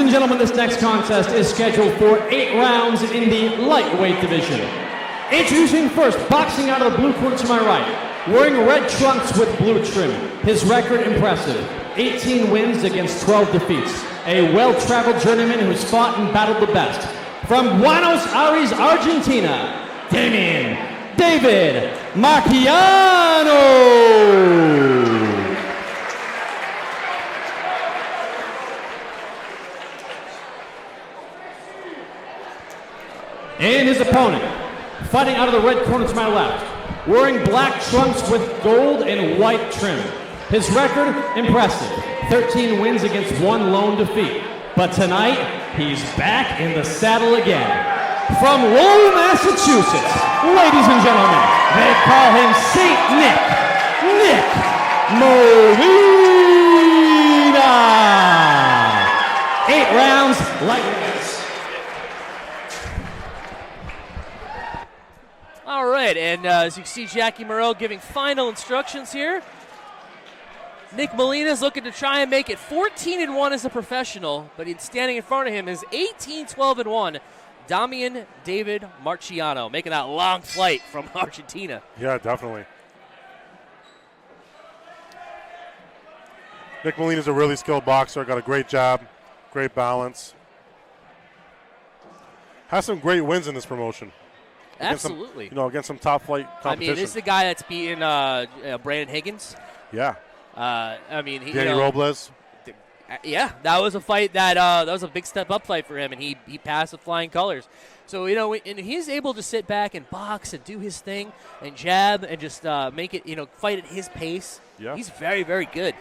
and gentlemen, this next contest is scheduled for 8 rounds in the lightweight division. Introducing first, boxing out of the blue corner to my right, wearing red trunks with blue trim. His record impressive, 18 wins against 12 defeats. A well-traveled journeyman who's fought and battled the best. From Buenos Aires, Argentina, Damian David Marchiano. And his opponent, fighting out of the red corner to my left, wearing black trunks with gold and white trim. His record, impressive, 13 wins against 1 lone defeat. But tonight, he's back in the saddle again. From Lowell, Massachusetts, ladies and gentlemen, they call him Saint Nick Molina. 8 rounds, lightweight. All right, and as you can see, Jackie Moreau giving final instructions here. Nick Molina's looking to try and make it 14-1 as a professional, but standing in front of him is 18-12-1. Damian David Marchiano, making that long flight from Argentina. Yeah, definitely. Nick Molina's a really skilled boxer, got a great jab, great balance. Has some great wins in this promotion. Absolutely. Against some top flight competition. I mean, this is the guy that's beaten Brandon Higgins. Yeah. Danny Robles. Yeah, that was a fight that was a big step up fight for him, and he passed with flying colors. So and he's able to sit back and box and do his thing and jab and just make it fight at his pace. Yeah. He's very, very good.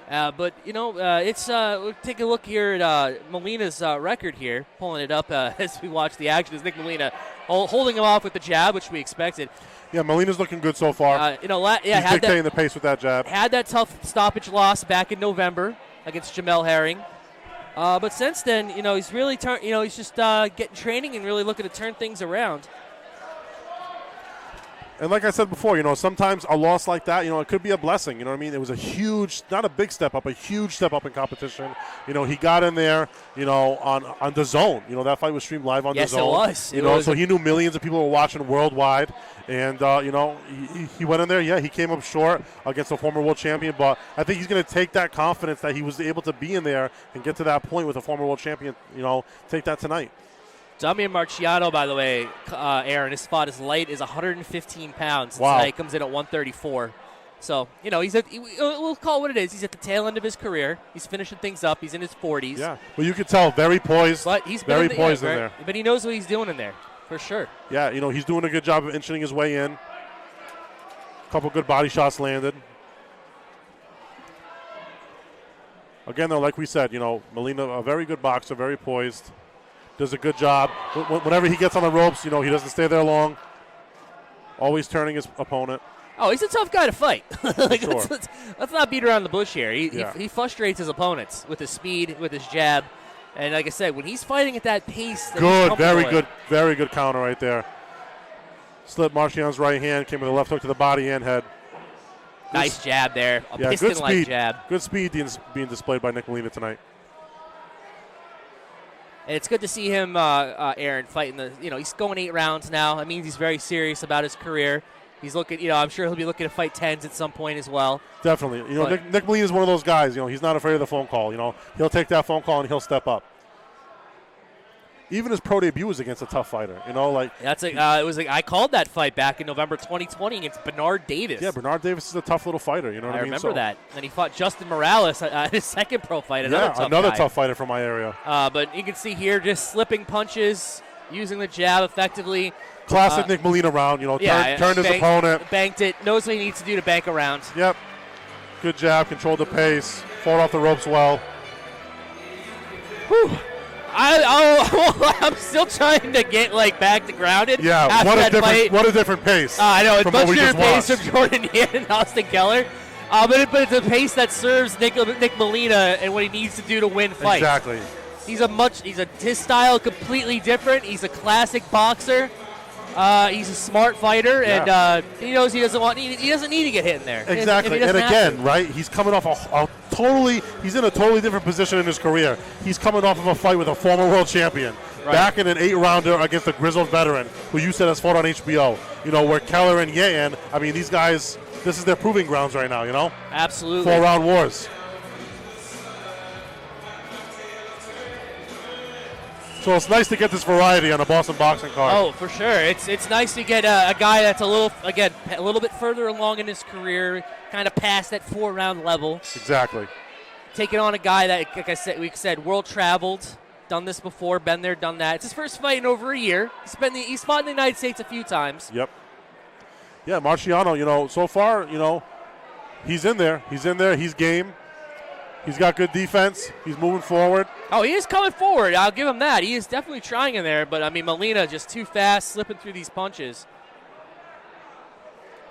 But we'll take a look here at Molina's record here, pulling it up as we watch the action. Is Nick Molina holding him off with the jab, which we expected. Yeah, Molina's looking good so far. He's dictating the pace with that jab. Had that tough stoppage loss back in November against Jamel Herring. But since then, he's really he's just getting training and really looking to turn things around. And like I said before, sometimes a loss like that, it could be a blessing. You know what I mean? It was a huge, not a big step up, a huge step up in competition. He got in there, on the zone. That fight was streamed live on the zone. Yes, it was. So he knew millions of people were watching worldwide. And, he went in there. Yeah, he came up short against a former world champion. But I think he's going to take that confidence that he was able to be in there and get to that point with a former world champion, take that tonight. Damian Marchiano, by the way, Aaron, his spot is light, is 115 pounds. Wow. Tonight comes in at 134. So, we'll call it what it is. He's at the tail end of his career. He's finishing things up. He's in his 40s. Yeah, well, you could tell, very poised. But he's very poised in there. But he knows what he's doing in there, for sure. Yeah, he's doing a good job of inching his way in. A couple good body shots landed. Again, though, like we said, Molina, a very good boxer, very poised. Does a good job. Whenever he gets on the ropes, he doesn't stay there long. Always turning his opponent. Oh, he's a tough guy to fight. Sure. Let's not beat around the bush here. He frustrates his opponents with his speed, with his jab. And like I said, when he's fighting at that pace. Good, very good counter right there. Slipped Marchiano's right hand, came with a left hook to the body and head. Nice jab there. A piston-like jab. Good speed being displayed by Nick Molina tonight. And it's good to see him, Aaron, fighting he's going 8 rounds now. That means he's very serious about his career. He's looking, I'm sure he'll be looking to fight 10s at some point as well. Definitely. Nick Molina is one of those guys, he's not afraid of the phone call. He'll take that phone call and he'll step up. Even his pro debut was against a tough fighter, I called that fight back in November 2020 against Bernard Davis. Yeah, Bernard Davis is a tough little fighter, I remember that. And he fought Justin Morales at his second pro fight, another tough fighter from my area. But you can see here just slipping punches, using the jab effectively. Classic Nick Molina round, turned his opponent. Banked it, knows what he needs to do to bank a round. Yep. Good jab, controlled the pace, fought off the ropes well. Whew. I'm still trying to get back to grounded. Yeah, what a different pace. I know, it's much different pace from Jordan Yan and Austin Keller. But it's a pace that serves Nick Molina and what he needs to do to win fights. Exactly. His style completely different. He's a classic boxer. He's a smart fighter, and he knows he doesn't need to get hit in there. Exactly. And again, right, he's coming off he's in a totally different position in his career. He's coming off of a fight with a former world champion. Right. Back in an 8-rounder against a grizzled veteran who you said has fought on HBO. Where Keller and Yan, I mean, these guys, this is their proving grounds right now, Absolutely. 4-round wars. So it's nice to get this variety on a Boston boxing card. Oh, for sure. It's nice to get a guy that's a little bit further along in his career, kind of past that 4-round level. Exactly. Taking on a guy that, like I said, world traveled, done this before, been there, done that. It's his first fight in over a year. He's fought in the United States a few times. Yep. Yeah, Marchiano, so far, he's in there. He's game. He's got good defense. He's moving forward. Oh, he is coming forward. I'll give him that. He is definitely trying in there, but, Molina just too fast, slipping through these punches.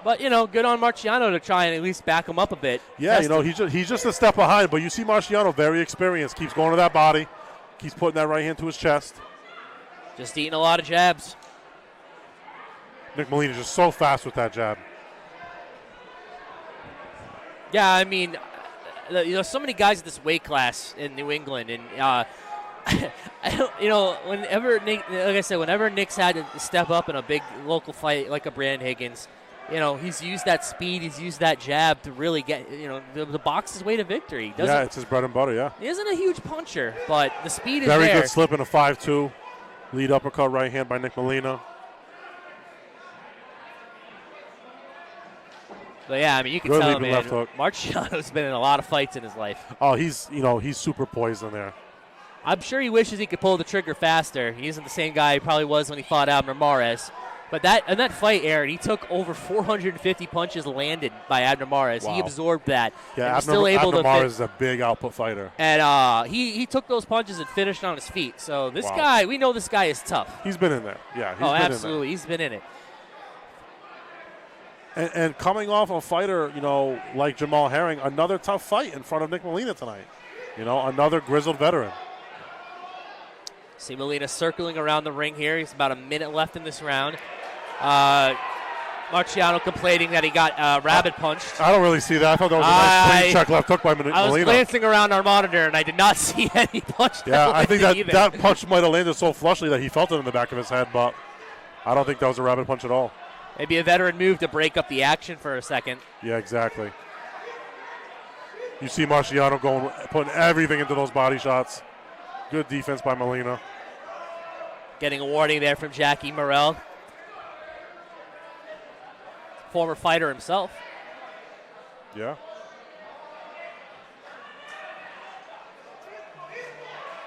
But, good on Marchiano to try and at least back him up a bit. Yeah, he's just a step behind, but you see Marchiano, very experienced, keeps going to that body, keeps putting that right hand to his chest. Just eating a lot of jabs. Nick Molina just so fast with that jab. Yeah, so many guys at this weight class in New England, and whenever Nick's had to step up in a big local fight like a Brandon Higgins, he's used that speed, he's used that jab to really get, the box his way to victory. Yeah, it's his bread and butter, yeah. He isn't a huge puncher, but the speed is very there. Good slip in a 5-2. Lead uppercut right hand by Nick Molina. But yeah, you can tell, man, Marchiano's been in a lot of fights in his life. Oh, he's super poised in there. I'm sure he wishes he could pull the trigger faster. He isn't the same guy he probably was when he fought Abner Mares. But in that fight, Aaron, he took over 450 punches landed by Abner Mares. Wow. He absorbed that. Yeah, Abner Mares is a big output fighter. And he took those punches and finished on his feet. So this guy, we know this guy is tough. He's been in there. Yeah, absolutely. He's been in it. And coming off a fighter, like Jamal Herring, another tough fight in front of Nick Molina tonight. Another grizzled veteran. See Molina circling around the ring here. He's about a minute left in this round. Marchiano complaining that he got rabbit punched. I don't really see that. I thought that was a nice clean check left hook by Molina. I was glancing around our monitor, and I did not see any punch. Yeah, I think that punch might have landed so flushly that he felt it in the back of his head, but I don't think that was a rabbit punch at all. Maybe a veteran move to break up the action for a second. Yeah, exactly. You see Marchiano putting everything into those body shots. Good defense by Molina. Getting a warning there from Jackie Morrell. Former fighter himself. Yeah.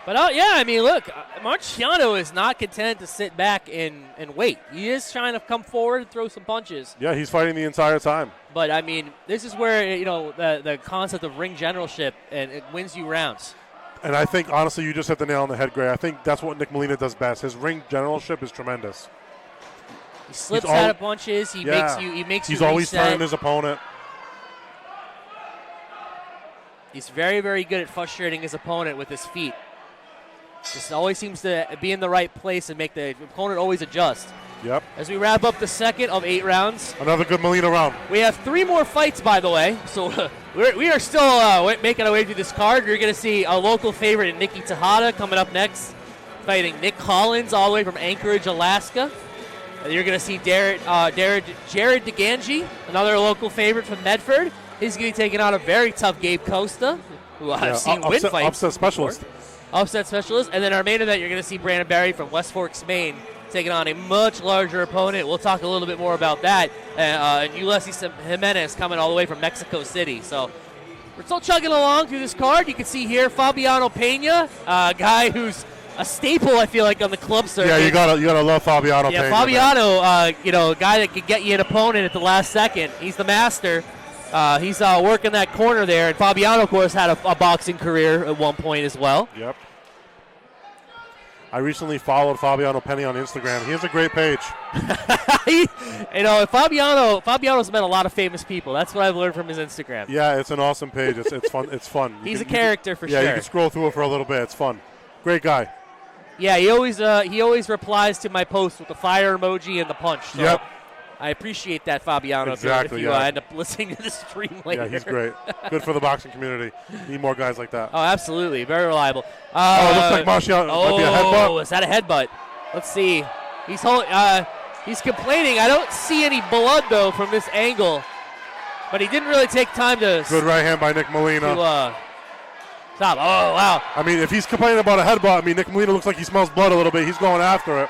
But, look, Marchiano is not content to sit back and wait. He is trying to come forward and throw some punches. Yeah, he's fighting the entire time. But, this is where, the concept of ring generalship, and it wins you rounds. And I think, honestly, you just hit the nail on the head, Gray. I think that's what Nick Molina does best. His ring generalship is tremendous. He slips out of punches. He makes you He's always turning his opponent. He's very, very good at frustrating his opponent with his feet. Just always seems to be in the right place and make the opponent always adjust. Yep. As we wrap up the second of 8 rounds. Another good Molina round. We have 3 more fights, by the way. So we are still making our way through this card. You're going to see a local favorite, Nikki Tejada, coming up next, fighting Nick Collins all the way from Anchorage, Alaska. And you're going to see Jared DeGangi, another local favorite from Medford. He's going to be taking on a very tough Gabe Costa, who I've seen win fights. Upset specialist. Upset specialist. And then our main event, you're going to see Brandon Barry from West Forks, Maine, taking on a much larger opponent. We'll talk a little bit more about that. And Ulysses Jimenez coming all the way from Mexico City. So we're still chugging along through this card. You can see here Fabiano Pena, a guy who's a staple, I feel like, on the club circuit. Yeah, you gotta love Fabiano Pena. Yeah, Fabiano, a guy that could get you an opponent at the last second. He's the master. He's working that corner there. And Fabiano, of course, had a boxing career at one point as well. Yep. I recently followed Fabiano Pena on Instagram. He has a great page. Fabiano's met a lot of famous people. That's what I've learned from his Instagram. Yeah, it's an awesome page. It's fun. It's fun. He's a character for sure. Yeah, you can scroll through it for a little bit. It's fun. Great guy. Yeah, he always replies to my post with the fire emoji and the punch. So Yep. I appreciate that, Fabiano. Exactly, if you yeah. end up listening to the stream later. Yeah, he's great. Good for the boxing community. Need more guys like that. Oh, absolutely. Very reliable. It looks like Marchiano might be a headbutt. Oh, is that a headbutt? Let's see. He's complaining. I don't see any blood, though, from this angle. But he didn't really take time to... Good right hand by Nick Molina. Stop. Oh, wow. I mean, if he's complaining about a headbutt, I mean, Nick Molina looks like he smells blood a little bit. He's going after it.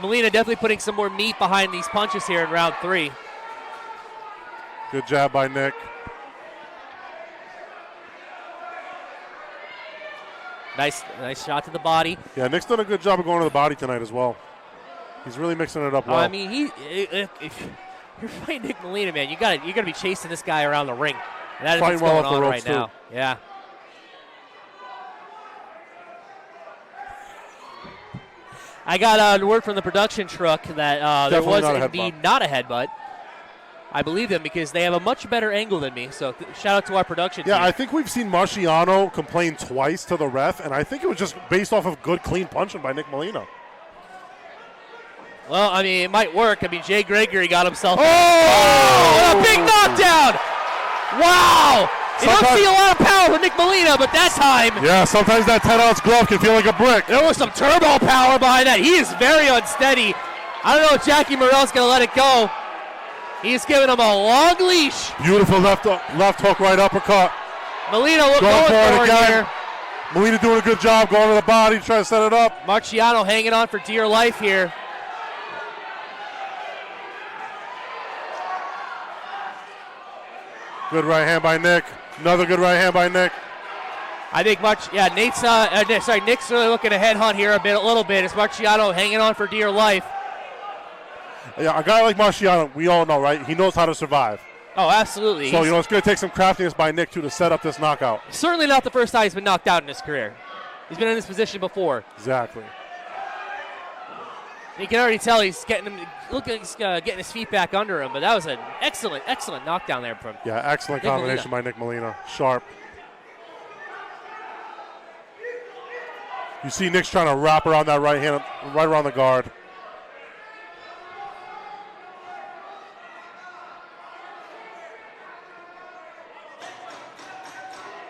Molina definitely putting some more meat behind these punches here in round 3. Good jab by Nick. Nice shot to the body. Yeah, Nick's done a good job of going to the body tonight as well. He's really mixing it up well. I mean, if you're fighting Nick Molina, man, you gotta be chasing this guy around the ring. And that is what's going on right now. Yeah. I got a word from the production truck that there was indeed not a headbutt. I believe them because they have a much better angle than me. So shout out to our production team. Yeah, I think we've seen Marchiano complain twice to the ref, and I think it was just based off of good, clean punching by Nick Molina. Well, I mean, it might work. I mean, Jay Gregory got himself. Oh, a big knockdown! Wow! You don't see a lot of power from Nick Molina, but that time. Yeah, sometimes that 10-ounce glove can feel like a brick. There was some turbo power behind that. He is very unsteady. I don't know if Jackie Morrell's going to let it go. He's giving him a long leash. Beautiful left hook, right uppercut. Molina going for it here. Molina doing a good job going to the body, trying to set it up. Marchiano hanging on for dear life here. Good right hand by Nick. Another good right hand by Nick. I think Nick's really looking to headhunt here a little bit. It's Marchiano hanging on for dear life. Yeah, a guy like Marchiano, we all know, right? He knows how to survive. Oh, absolutely. So, it's going to take some craftiness by Nick, too, to set up this knockout. Certainly not the first time he's been knocked out in his career. He's been in this position before. Exactly. You can already tell he's getting his feet back under him, but that was an excellent knockdown there from. Yeah, excellent combination by Nick Molina. Sharp. You see Nick's trying to wrap around that right hand, right around the guard.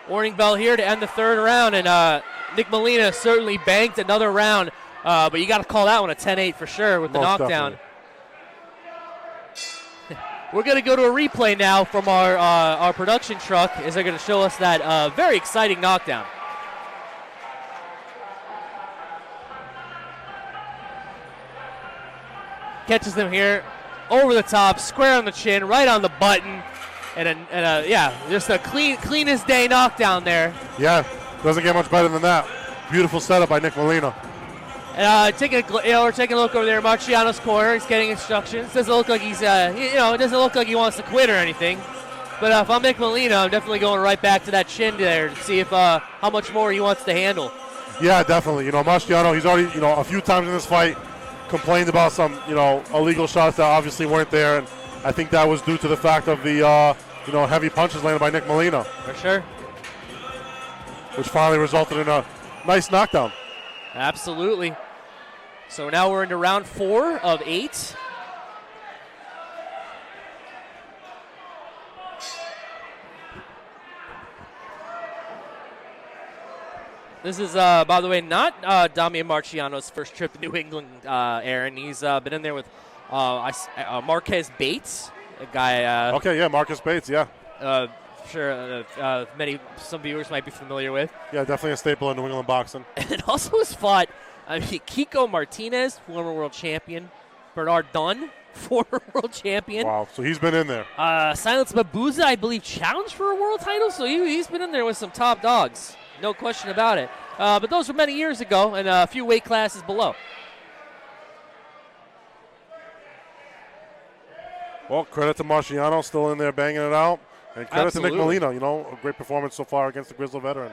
Warning bell here to end the third round, and Nick Molina certainly banked another round. But you got to call that one a 10-8 for sure with the knockdown. We're going to go to a replay now from our production truck as they're going to show us that very exciting knockdown. Catches them here over the top, square on the chin, right on the button, just a cleanest day knockdown there. Yeah, doesn't get much better than that. Beautiful setup by Nick Molina. We're taking a look over there at Marchiano's corner. He's getting instructions. Doesn't look like it doesn't look like he wants to quit or anything. But if I'm Nick Molina, I'm definitely going right back to that chin there to see if how much more he wants to handle. Yeah, definitely. Marchiano, he's already, a few times in this fight complained about some, illegal shots that obviously weren't there, and I think that was due to the fact of the, heavy punches landed by Nick Molina. For sure. Which finally resulted in a nice knockdown. Absolutely. So now we're into round 4 of 8. This is, by the way, not Damian Marchiano's first trip to New England, Aaron. He's been in there with Marquez Bates, a guy. Marcus Bates, yeah. Sure, some viewers might be familiar with. Yeah, definitely a staple in New England boxing. And also has fought Kiko Martinez, former world champion. Bernard Dunn, former world champion. Wow, so he's been in there. Silence Mabuza, I believe, challenged for a world title, so he's been in there with some top dogs. No question about it. But those were many years ago and a few weight classes below. Well, credit to Marchiano, still in there banging it out. And credit to Nick Molina, a great performance so far against the Grizzled veteran.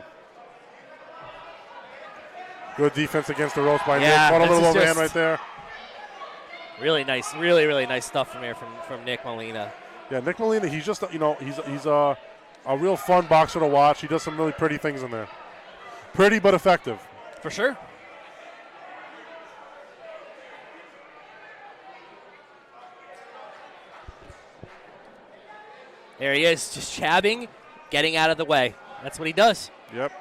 Good defense against the ropes by Nick. Caught a little overhand right there. Really nice, really nice stuff from here from Nick Molina. Yeah, Nick Molina, he's just, he's a real fun boxer to watch. He does some really pretty things in there. Pretty but effective. For sure. There he is, just jabbing, getting out of the way. That's what he does. Yep.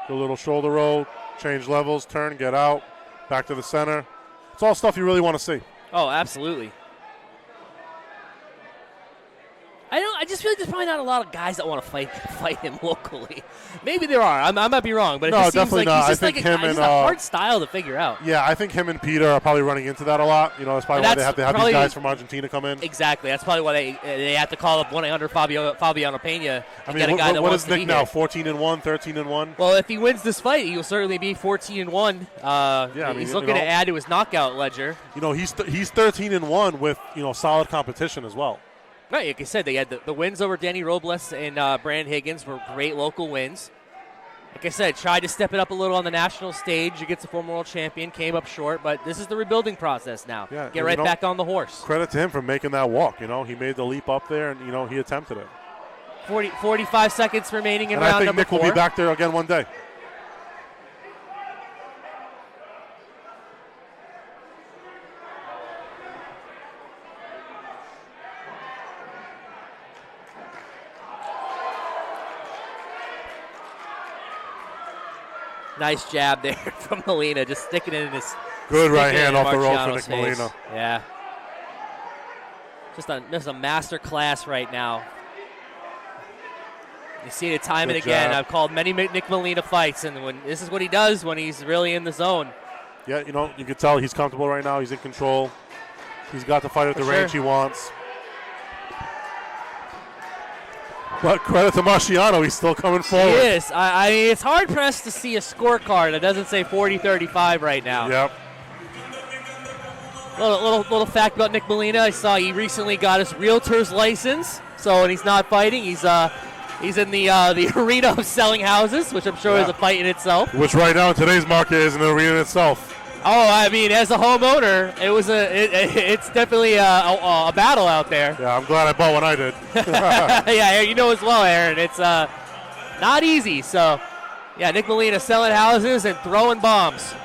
Do a little shoulder roll, change levels, turn, get out, back to the center. It's all stuff you really want to see. Oh, absolutely. I just feel like there's probably not a lot of guys that want to fight him locally. Maybe there are. I might be wrong, but it just seems like he's just like a hard style to figure out. Yeah, I think him and Peter are probably running into that a lot. That's probably why they have to have these guys from Argentina come in. Exactly. That's probably why they have to call up 1-800 Fabiano Pena and get a guy that what wants is to be Nick now? here. 14-1, 13-1. Well, if he wins this fight, he will certainly be 14-1. He's looking to add to his knockout ledger. He's 13-1 with solid competition as well. Right, like I said, they had the wins over Danny Robles and Brandon Higgins were great local wins. Like I said, tried to step it up a little on the national stage against the former world champion, came up short, but this is the rebuilding process now. Yeah, Get right back on the horse. Credit to him for making that walk. He made the leap up there, and, he attempted it. 45 seconds remaining in round number 4. I think Nick will be back there again one day. Nice jab there from Molina, just sticking it in his. Good right hand off the rope for Marchiano's Nick Molina. Yeah. Just a master class right now. You see it time and again. I've called many Nick Molina fights, and this is what he does when he's really in the zone. Yeah, you can tell he's comfortable right now. He's in control. He's got the fight at the range he wants. But credit to Marchiano, he's still coming forward. He is. I mean, it's hard-pressed to see a scorecard that doesn't say 40-35 right now. Yep. Little fact about Nick Molina, I saw he recently got his realtor's license, so when he's not fighting, he's in the arena of selling houses, which I'm sure is a fight in itself. Which right now in today's market is an arena in itself. Oh, I mean, as a homeowner, it's definitely a battle out there. Yeah, I'm glad I bought when I did. Yeah, you know as well, Aaron. It's not easy. So, yeah, Nick Molina selling houses and throwing bombs.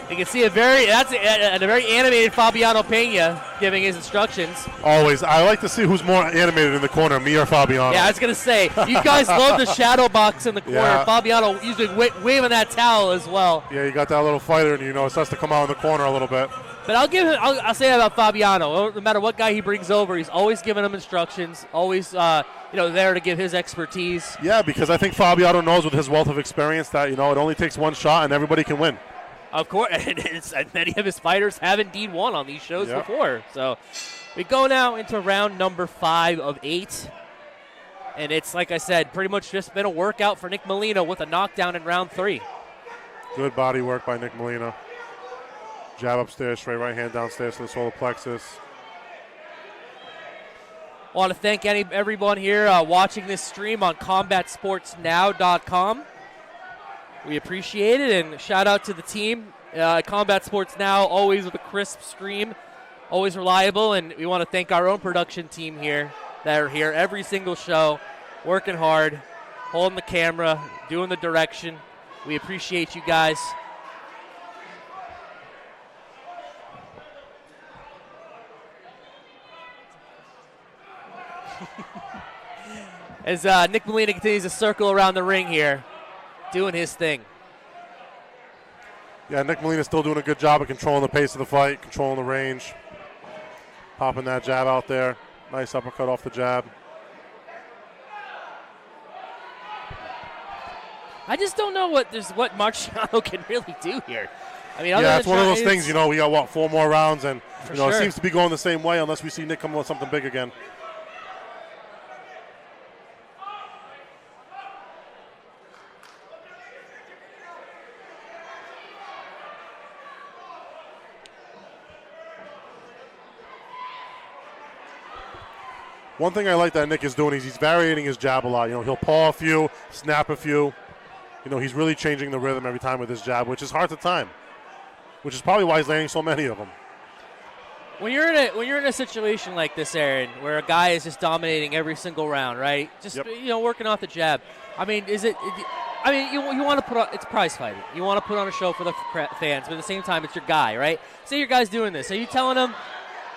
You can see a very animated Fabiano Pena giving his instructions. Always. I like to see who's more animated in the corner, me or Fabiano. Yeah, I was going to say, you guys love the shadow box in the corner. Yeah. Fabiano usually waving that towel as well. Yeah, you got that little fighter, and it starts to come out in the corner a little bit. But I'll say that about Fabiano. No matter what guy he brings over, he's always giving him instructions, always there to give his expertise. Yeah, because I think Fabiano knows with his wealth of experience that, it only takes one shot and everybody can win. Of course, and many of his fighters have indeed won on these shows before. So we go now into round number 5 of 8. And it's, like I said, pretty much just been a workout for Nick Molina with a knockdown in round 3. Good body work by Nick Molina. Jab upstairs, straight right hand downstairs to the solar plexus. I want to thank everyone here watching this stream on combatsportsnow.com. We appreciate it, and shout out to the team. Combat Sports Now, always with a crisp stream, always reliable, and we want to thank our own production team here that are here every single show, working hard, holding the camera, doing the direction. We appreciate you guys. As Nick Molina continues to circle around the ring here, doing his thing. Yeah, Nick Molina's still doing a good job of controlling the pace of the fight, controlling the range, popping that jab out there. Nice uppercut off the jab. I just don't know what Marchiano can really do here. I mean, yeah, it's one of those things, we got, 4 more rounds, and, sure. It seems to be going the same way unless we see Nick come with something big again. One thing I like that Nick is doing is he's varying his jab a lot. He'll paw a few, snap a few. He's really changing the rhythm every time with his jab, which is hard to time, which is probably why he's landing so many of them. When you're in a situation like this, Aaron, where a guy is just dominating every single round, right? Just working off the jab. I mean, you want to put on, it's prize fighting. You want to put on a show for the fans, but at the same time, it's your guy, right? Say your guy's doing this. Are you telling him,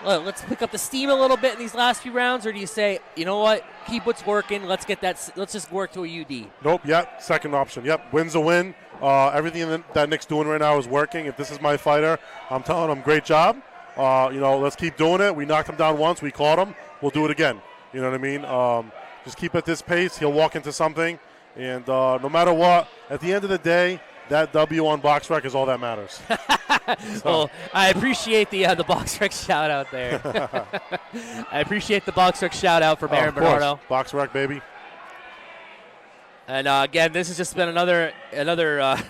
let's pick up the steam a little bit in these last few rounds, or do you say, you know what, keep what's working, let's just work to a UD? Nope, yep, second option. Yep, win's a win. Everything that Nick's doing right now is working. If this is my fighter, I'm telling him, great job. Let's keep doing it. We knocked him down once. We caught him. We'll do it again. You know what I mean? Just keep at this pace. He'll walk into something. And no matter what, at the end of the day, that W on BoxRec is all that matters. Well, I appreciate the BoxRec shout out there. I appreciate the BoxRec shout out for Baron Bernardo. BoxRec, baby. And again, this has just been another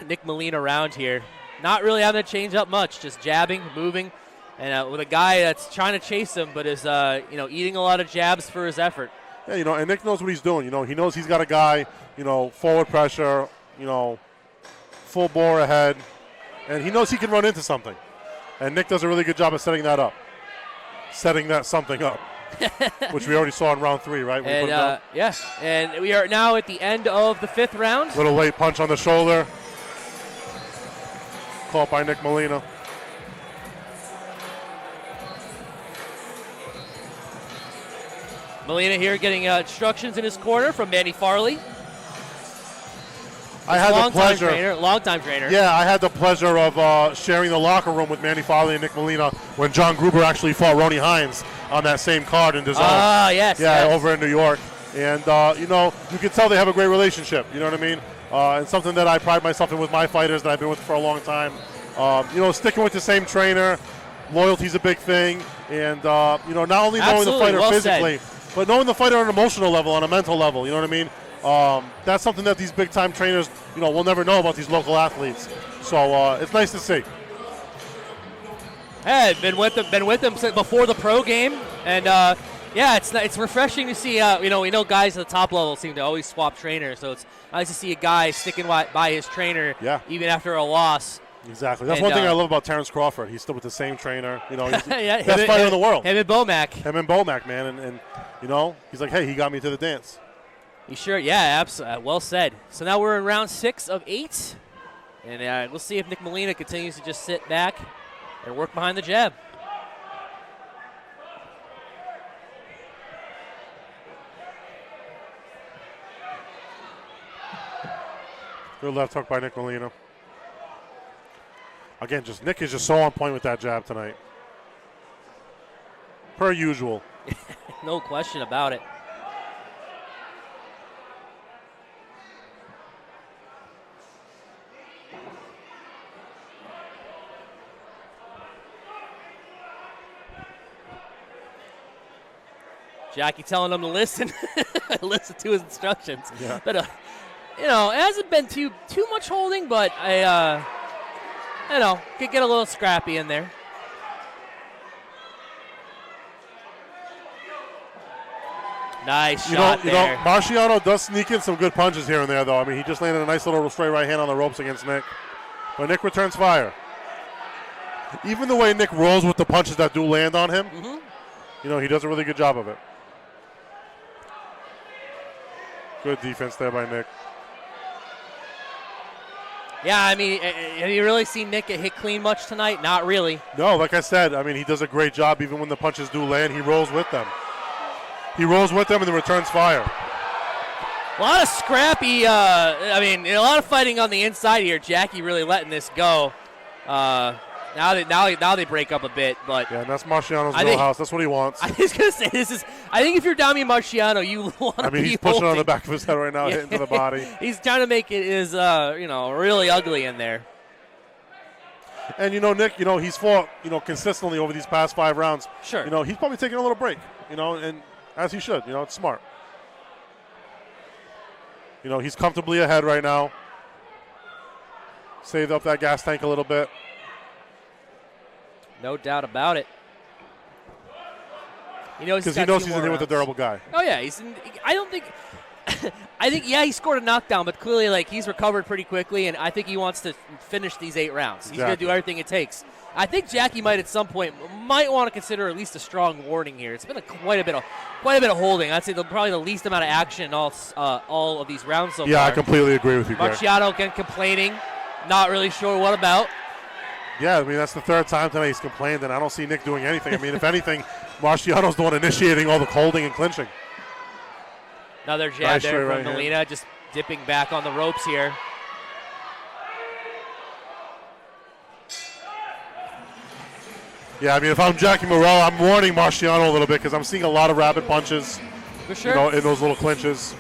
Nick Molina round here. Not really having to change up much, just jabbing, moving, and with a guy that's trying to chase him, but is eating a lot of jabs for his effort. Yeah, and Nick knows what he's doing. He knows he's got a guy, forward pressure, full bore ahead, and he knows he can run into something. And Nick does a really good job of setting that something up, which we already saw in round 3, right? And we are now at the end of the 5th round. Little late punch on the shoulder, caught by Nick Molina. Molina here getting instructions in his corner from Manny Farley. I had the pleasure. Long-time trainer. Yeah, I had the pleasure of sharing the locker room with Manny Farley and Nick Molina when John Gruber actually fought Ronnie Hines on that same card in DAZN. Yes. Over in New York. And, you can tell they have a great relationship. You know what I mean? And something that I pride myself in with my fighters that I've been with for a long time. Sticking with the same trainer, loyalty's a big thing. And, not only knowing the fighter physically, but knowing the fighter on an emotional level, on a mental level. You know what I mean? That's something that these big-time trainers, will never know about these local athletes. So it's nice to see. Hey, been with them since before the pro game, and it's refreshing to see. We know guys at the top level seem to always swap trainers, so it's nice to see a guy sticking by his trainer, even after a loss. Exactly. That's one thing I love about Terrence Crawford. He's still with the same trainer. He's the best fighter in the world. Him and Bomac, man, and he's like, hey, he got me to the dance. You sure? Yeah, absolutely. Well said. So now we're in round 6 of 8, and we'll see if Nick Molina continues to just sit back and work behind the jab. Good left hook by Nick Molina. Again, Nick is just so on point with that jab tonight. Per usual. No question about it. Jackie telling him to listen to his instructions. Yeah. But it hasn't been too much holding, but I could get a little scrappy in there. Nice shot there. Marchiano does sneak in some good punches here and there, though. I mean, he just landed a nice little straight right hand on the ropes against Nick. But Nick returns fire. Even the way Nick rolls with the punches that do land on him, he does a really good job of it. Good defense there by Nick. Yeah, I mean, have you really seen Nick get hit clean much tonight? Not really. No, like I said, I mean, he does a great job even when the punches do land. He rolls with them. He rolls with them and then returns fire. A lot of scrappy, a lot of fighting on the inside here. Jackie really letting this go. Now they break up a bit, but yeah, and that's Marchiano's wheelhouse. That's what he wants. I was gonna say I think if you're Damian Marchiano, you want to. I mean, he's pushing on the back of his head right now, hitting to the body. He's trying to make it really ugly in there. And Nick, he's fought consistently over these past 5 rounds. Sure. He's probably taking a little break. And as he should. It's smart. He's comfortably ahead right now. Saved up that gas tank a little bit. No doubt about it. Because he knows he's in here with a durable guy. Oh yeah, I think he scored a knockdown, but clearly he's recovered pretty quickly, and I think he wants to finish these 8 rounds. He's going to do everything it takes. I think Jackie might at some point want to consider at least a strong warning here. It's been quite a bit of holding. I'd say probably the least amount of action in all of these rounds so far. Yeah, I completely agree with you, Greg. Marchiano again complaining, not really sure what about. Yeah, I mean, that's the third time tonight he's complained, and I don't see Nick doing anything. I mean, if anything, Marchiano's the one initiating all the holding and clinching. Another jab Nice there straight from right Molina, hand. just dipping back on the ropes here. Yeah, I mean, if I'm Jackie Morrell, I'm warning Marchiano a little bit because I'm seeing a lot of rapid punches, For sure. in those little clinches.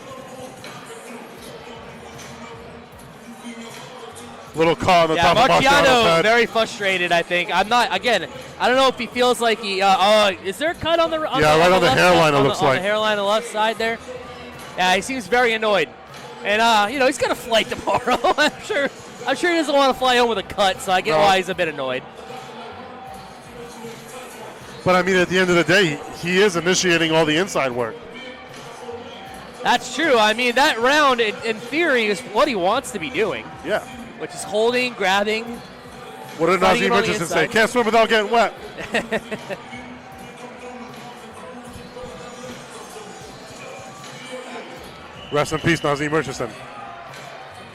Little caught on the top of Marchiano's Marchiano head. very frustrated, I think. I don't know if he feels like he, is there a cut on the right on the left hairline, side? it looks on like. the hairline on the left side there. Yeah, he seems very annoyed. And, he's got a flight tomorrow. I'm sure he doesn't want to fly home with a cut, so I get why he's a bit annoyed. But, I mean, at the end of the day, he is initiating all the inside work. That's true. I mean, that round, in theory, is what he wants to be doing, Yeah. which is holding, grabbing. What did Fighting Nazim it on the Richardson say? inside. Can't swim without getting wet. Rest in peace, Nazim Richardson.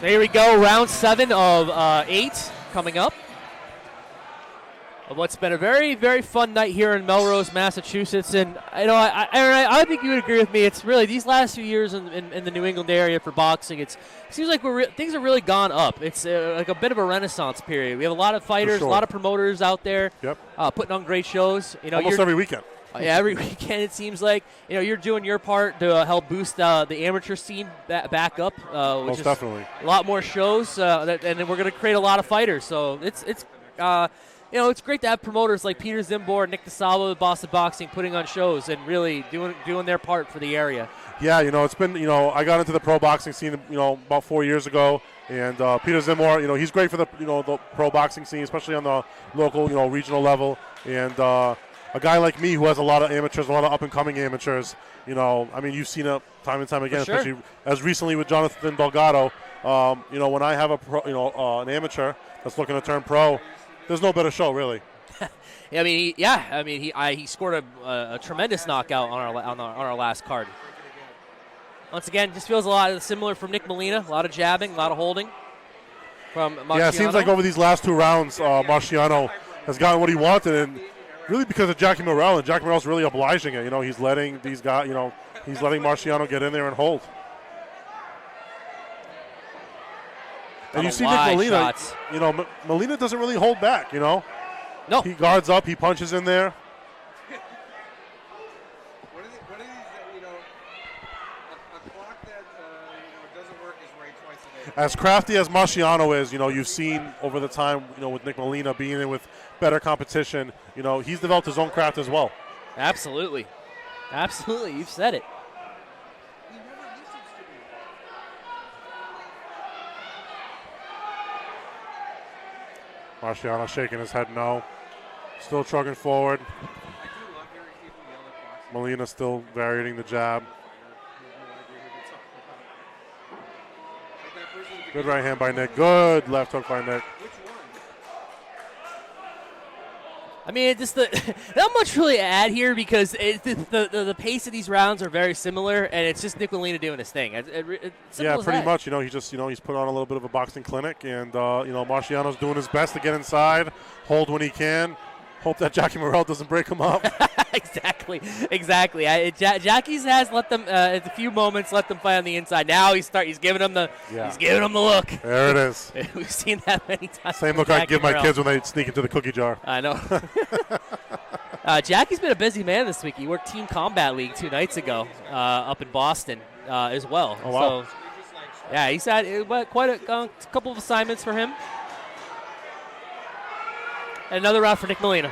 So here we go, round 7 of 8 coming up. Of what's been a very, very fun night here in Melrose, Massachusetts, and I think you would agree with me. It's really these last few years in the New England area for boxing. It seems like things have really gone up. It's like a bit of a renaissance period. We have a lot of fighters, sure. a lot of promoters out there, Yep. Putting on great shows. Almost every weekend. Yeah, every weekend it seems like you're doing your part to help boost the amateur scene back up, which Most is definitely. a lot more shows, and then we're going to create a lot of fighters. So it's great to have promoters like Peter Zimbor, Nick DeSalvo with Boston Boxing putting on shows and really doing their part for the area. Yeah, it's been, I got into the pro boxing scene, about 4 years ago, and Peter Zimbor, he's great for the, the pro boxing scene, especially on the local, regional level, and a guy like me who has a lot of amateurs, a lot of up-and-coming amateurs, you've seen it time and time again, For sure. especially as recently with Jonathan Delgado, when I have a pro, an amateur that's looking to turn pro, there's no better show, really. He scored a tremendous knockout on our last card. Once again, just feels a lot similar from Nick Molina. A lot of jabbing, a lot of holding from Marchiano. Yeah, it seems like over these last 2 rounds, Marchiano has gotten what he wanted, and really because of Jackie Morrell, and Jackie Morrell's really obliging it. He's letting these guys, he's letting Marchiano get in there and hold. And you see Nick Molina, Molina doesn't really hold back, No. He guards up, he punches in there. What is it, a clock that, doesn't work is right twice a day. As crafty as Marchiano is, you've seen over the time, with Nick Molina being in with better competition, he's developed his own craft as well. Absolutely. You've said it. He never listens to me. Marchiano shaking his head no. Still trucking forward. I do love hearing people yell at boxing. Molina still varying the jab. Good right hand by Nick. Good left hook by Nick. Which one? I mean, just not much really to add here because the pace of these rounds are very similar, and it's just Nick Molina doing his thing. It's Yeah, as pretty that. much. He just, he's put on a little bit of a boxing clinic, and Marchiano's doing his best to get inside, hold when he can, hope that Jackie Morrell doesn't break him up. Exactly. Jackie's has let them at a few moments let them fight on the inside. Now he's giving them the look. There it is. We've seen that many times. Same with look I Jackie give my Morrell. kids when they sneak into the cookie jar. I know. Jackie's been a busy man this week. He worked Team Combat League 2 nights ago up in Boston as well. Oh, wow. So, yeah, he's had quite a couple of assignments for him. And another round for Nick Molina.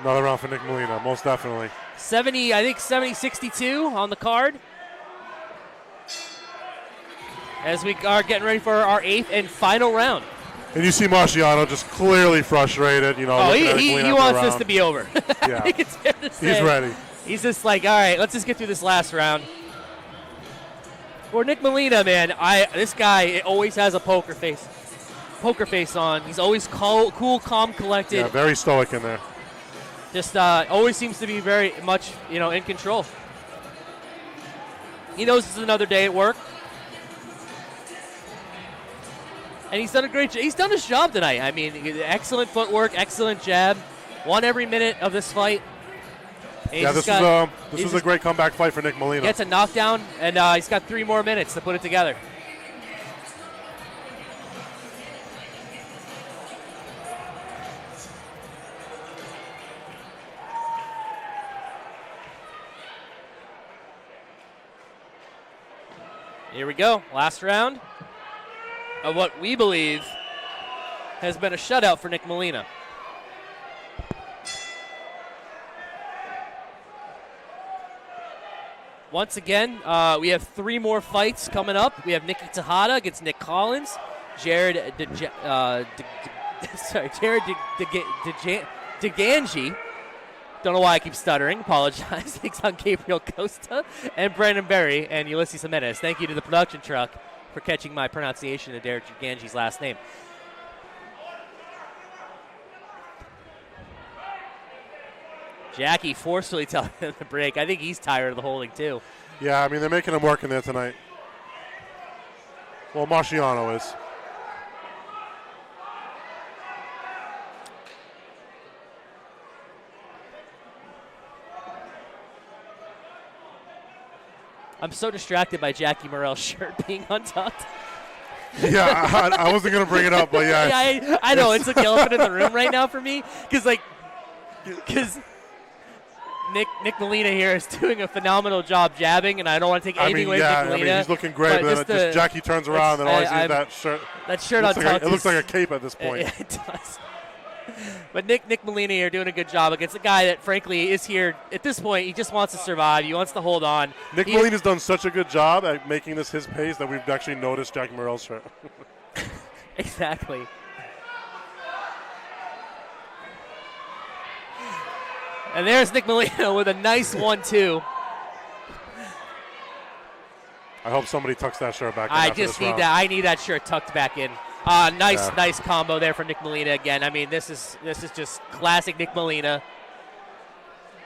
Another round for Nick Molina, most definitely. 70-62 on the card. As we are getting ready for our 8th and final round. And you see Marchiano just clearly frustrated, He Molina after wants the this round. to be over. Yeah. It's fair to say. He's ready. He's just like, all right, let's just get through this last round. For Nick Molina, man, this guy always has a poker face on. He's always cool, calm, collected. Yeah, very stoic in there. Just always seems to be very much, in control. He knows it's another day at work. And he's done a great job. He's done his job tonight. I mean, excellent footwork, excellent jab. Won every minute of this fight. Yeah, this was a great comeback fight for Nick Molina. Gets a knockdown, and he's got 3 more minutes to put it together. Here we go. Last round of what we believe has been a shutout for Nick Molina. Once again, we have 3 more fights coming up. We have Nikki Tejada against Nick Collins, Jared DeGangi. Don't know why I keep stuttering. Apologize. Takes on Gabriel Costa and Brandon Berry and Ulysses Jimenez. Thank you to the production truck for catching my pronunciation of Derek DeGangi's last name. Jackie forcefully telling him to break. I think he's tired of the holding, too. Yeah, I mean, they're making him work in there tonight. Well, Marchiano is. I'm so distracted by Jackie Morrell's shirt being untucked. Yeah, I wasn't going to bring it up, but yeah. Yeah, I know. It's like the elephant in the room right now for me. Because Nick Molina here is doing a phenomenal job jabbing, and I don't want to take anything away from Nick Molina. He's looking great, but then just Jackie turns around and always sees that shirt. That shirt untucked. It looks like a cape at this point. It does. But Nick Molina here doing a good job against a guy that, frankly, is here at this point. He just wants to survive. He wants to hold on. Nick Molina's done such a good job at making this his pace that we've actually noticed Jackie Morrell's shirt. Exactly. And there's Nick Molina with a nice 1-2. I hope somebody tucks that shirt back in. I just need that. I need that shirt tucked back in. Nice combo there from Nick Molina again. I mean, this is just classic Nick Molina.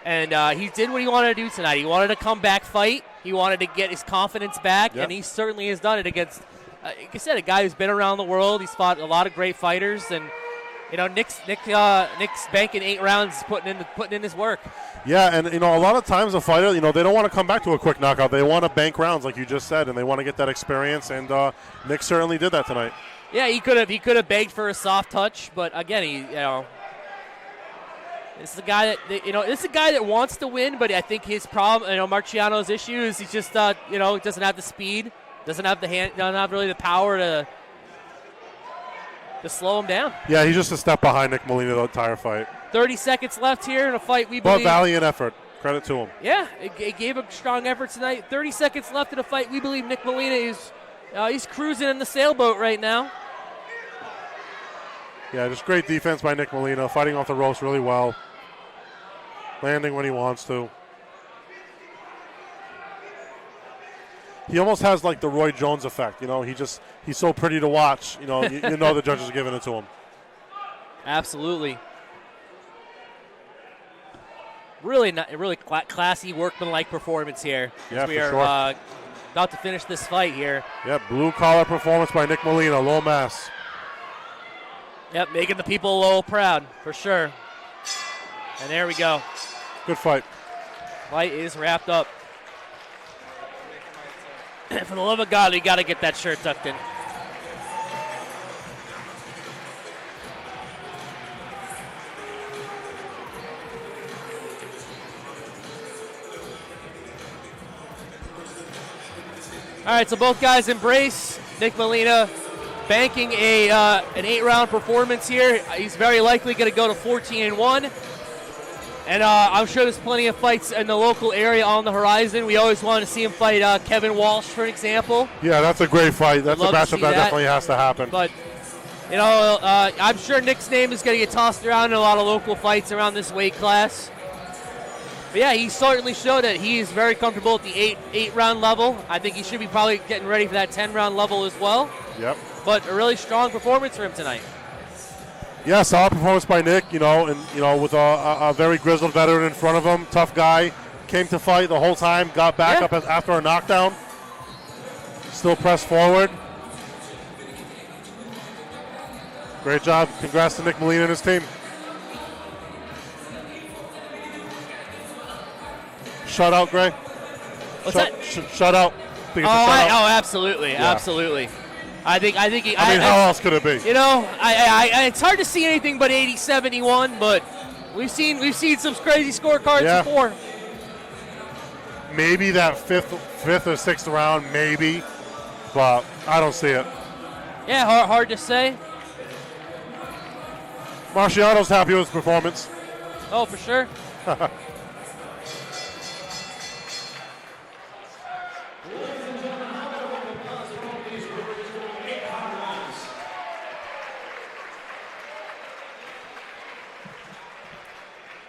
And he did what he wanted to do tonight. He wanted a comeback fight. He wanted to get his confidence back, and he certainly has done it against, like I said, a guy who's been around the world. He's fought a lot of great fighters, and you know, Nick's banking 8 rounds, putting in his work. Yeah, and you know, a lot of times a fighter, you know, they don't want to come back to a quick knockout. They want to bank rounds, like you just said, and they want to get that experience. And Nick certainly did that tonight. Yeah, he could have begged for a soft touch, but again, this is a guy that wants to win, but I think his problem, Marchiano's issue is he's just doesn't have the speed, doesn't have really the power to slow him down. Yeah, he's just a step behind Nick Molina the entire fight. 30 seconds left here in a fight we believe. But valiant effort. Credit to him. Yeah, it gave a strong effort tonight. 30 seconds left in a fight. We believe Nick Molina is he's cruising in the sailboat right now. Yeah, just great defense by Nick Molina, fighting off the ropes really well, landing when he wants to. He almost has like the Roy Jones effect, he's so pretty to watch, you know the judges are giving it to him. Absolutely. Really classy workmanlike performance here. Yeah, we are sure. About to finish this fight here. Yep, blue collar performance by Nick Molina, low mass. Yep, making the people of Lowell proud, for sure. And there we go. Good fight. Fight is wrapped up. For the love of God, we got to get that shirt tucked in. All right, so both guys embrace. Nick Molina banking an 8-round performance here. He's very likely going to go to 14-1. And I'm sure there's plenty of fights in the local area on the horizon. We always wanted to see him fight Kevin Walsh, for example. Yeah, that's a great fight. That's a matchup that definitely has to happen. But, I'm sure Nick's name is going to get tossed around in a lot of local fights around this weight class. But yeah, he certainly showed that he is very comfortable at the 8-round level. I think he should be probably getting ready for that 10-round level as well. Yep. But a really strong performance for him tonight. Yeah, solid performance by Nick, with a very grizzled veteran in front of him. Tough guy. Came to fight the whole time, got back up after a knockdown. Still pressed forward. Great job. Congrats to Nick Molina and his team. Shutout, Gray. What's that? Shutout. Think it's a Oh, shutout? absolutely, absolutely. I think. I mean, how else could it be? You know, it's hard to see anything but 80-71, but we've seen some crazy scorecards before. Maybe that fifth or sixth round, maybe, but I don't see it. Yeah, hard to say. Marchiano's happy with his performance. Oh, for sure.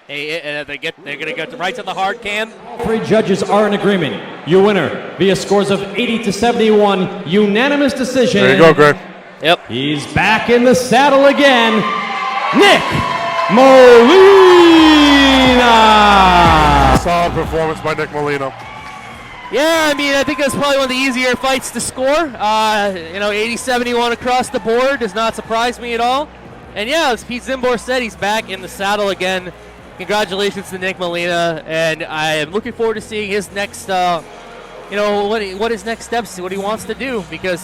Hey, and they're going to get right to the hard cam. 3 judges are in agreement. Your winner via scores of 80-71, unanimous decision. There you go, Greg. Yep. He's back in the saddle again. Nick Molina. Solid performance by Nick Molina. Yeah, I mean, I think that's probably one of the easier fights to score. 80-71 across the board does not surprise me at all. And yeah, as Pete Zimbor said, he's back in the saddle again. Congratulations to Nick Molina, and I am looking forward to seeing his next, what his next steps, what he wants to do, because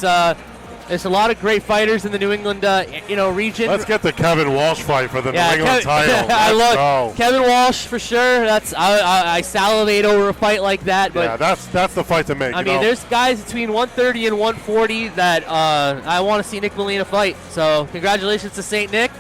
there's a lot of great fighters in the New England, region. Let's get the Kevin Walsh fight for the New England title. I love Kevin Walsh for sure. I salivate over a fight like that. But yeah, that's the fight to make. I mean, there's guys between 130 and 140 that I want to see Nick Molina fight. So congratulations to St. Nick.